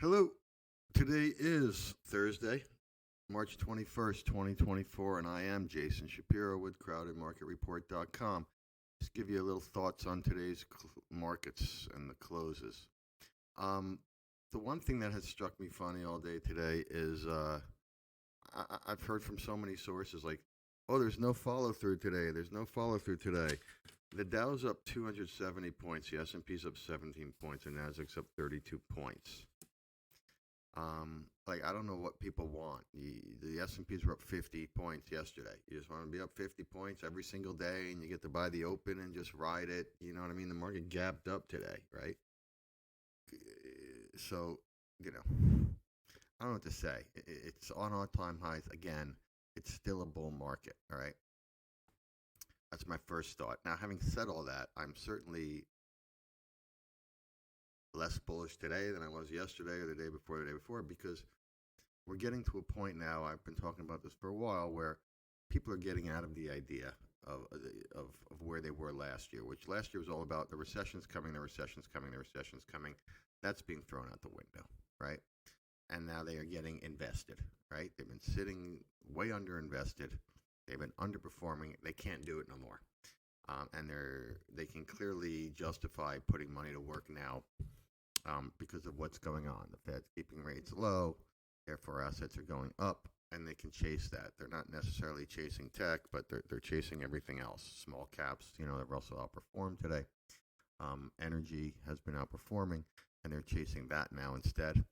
Hello. Today is Thursday, March 21st, 2024, and I am Jason Shapiro with crowdedmarketreport.com. Just give you a little thoughts on today's markets and the closes. The one thing that has struck me funny all day today is I've heard from so many sources like, oh, there's no follow through today. There's no follow through today. The Dow's up 270 points. The S&P's up 17 points, and Nasdaq's up 32 points. I don't know what people want. The S&Ps were up 50 points yesterday. You just want to be up 50 points every single day, and you get to buy the open and just ride it. You know what I mean? The market gapped up today, right? So, I don't know what to say. It's on all-time highs again. It's still a bull market, all right? That's my first thought. Now, having said all that, I'm certainly less bullish today than I was yesterday or the day before, because we're getting to a point now, I've been talking about this for a while, where people are getting out of the idea of where they were last year, which last year was all about the recession's coming, the recession's coming, the recession's coming. That's being thrown out the window, right? And now they are getting invested, right? They've been sitting way underinvested. They've been underperforming. They can't do it no more. And they can clearly justify putting money to work now because of what's going on. The Fed's keeping rates low, therefore assets are going up, and they can chase that. They're not necessarily chasing tech, but they're chasing everything else. Small caps, they've also outperformed today. Energy has been outperforming, and they're chasing that now instead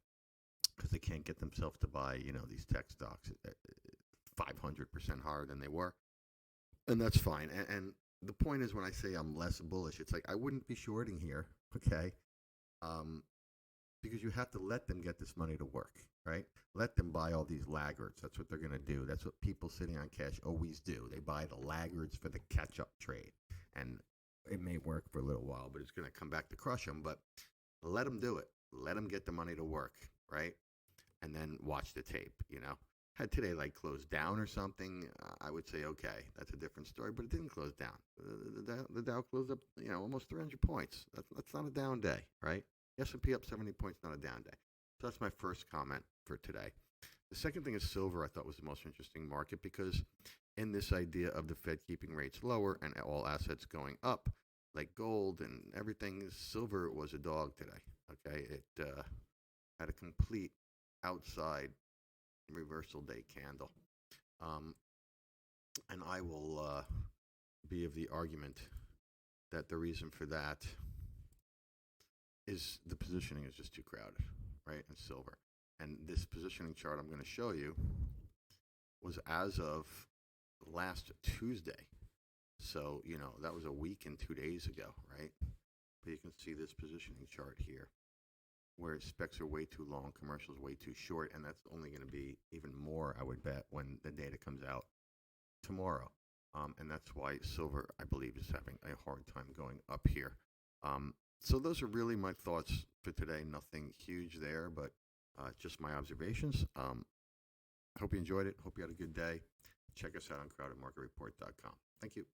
because they can't get themselves to buy, these tech stocks at 500% higher than they were. And that's fine. And the point is, when I say I'm less bullish, it's like I wouldn't be shorting here, okay? Because you have to let them get this money to work, right? Let them buy all these laggards. That's what they're going to do. That's what people sitting on cash always do. They buy the laggards for the catch-up trade. And it may work for a little while, but it's going to come back to crush them. But let them do it. Let them get the money to work, right? And then watch the tape, Had today closed down or something, I would say, okay, that's a different story. But it didn't close down. The Dow closed up, almost 300 points. That's not a down day, right? The S&P up 70 points, not a down day. So that's my first comment for today. The second thing is silver. I thought was the most interesting market because in this idea of the Fed keeping rates lower and all assets going up, like gold and everything, silver was a dog today. Okay, it had a complete outside reversal day candle. And I will be of the argument that the reason for that is the positioning is just too crowded, right, in silver. And this positioning chart I'm going to show you was as of last Tuesday. So, that was a week and 2 days ago, right? But you can see this positioning chart here, where specs are way too long, commercials way too short, and that's only going to be even more, I would bet, when the data comes out tomorrow. And that's why silver, I believe, is having a hard time going up here. So those are really my thoughts for today. Nothing huge there, but just my observations. Hope you enjoyed it. Hope you had a good day. Check us out on crowdedmarketreport.com. Thank you.